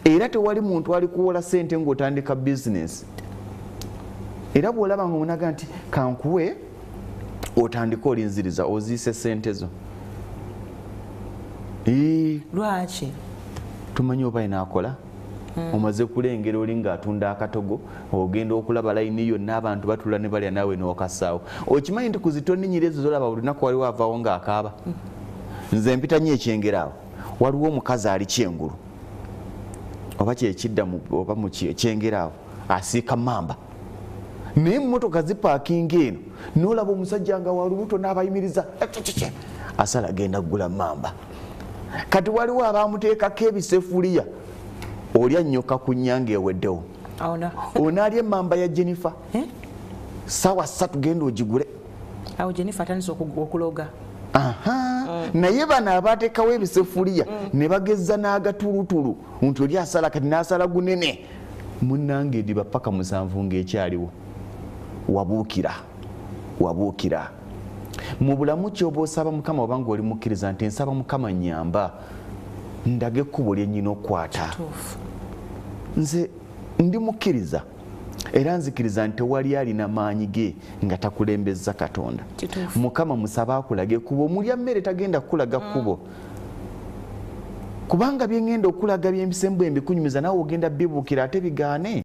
era tewali muntu ali kuwola ssente ng'otandika bizinesi. Era bw'olaba ng'omunaga nti kankuwe otandika olinziriza oziise ssente zo. Lwaki? Tumanyi oba inaakola. Omaze kulengera oli ng'atunda akatogo ogenda okulaba layini yonna abantu batula ne balya naawe n'okasaawo. Okimanyi nti ku zitoni nnyiri ezo zolaba buli lunaku waliwo avaawo ng'akaaba. Nze mpita nnyo ekyengeraawo waliwo omukazi ali kyengulu oba kyekidda oba mu kyengeraawo asiika mamba naye emmotoka zipaakinga eno n'olaba omusajja nga walubuto n'abayimiriza asala agenda kugula mamba. Kati waliwo abaamuteekako ebisefuliya olya nnyoka ku nnyanga eweddewo onaalya emmamba ya Jennifer ssaawa 3 genda ogigule. Awo Jennifer atandise okuloga. Naye bano abateekawo ebisefuliya ne bagezza n'agatulutulu nti oli asala kati n'asala gunene munnange ediba paka 7 ng'ekyaliwo. Wabuukira mu bulamu ky'oba osaba Mukama oba ng'oli mukkiriza nti nsaba Mukama nnyamba ndage ekkubo lye nnyina okukwata. Nze ndi mukkiriza era nzikiriza nti tewali alina maanyi ge nga takulembezza Katonda. Mukama musaba akulage ekkubo. Omulya mmere tagenda kukulaga kkubo kubanga bye ngenda okulaga by'embisembu embikunyumiza naawe ogenda bibuukira ate bigaane.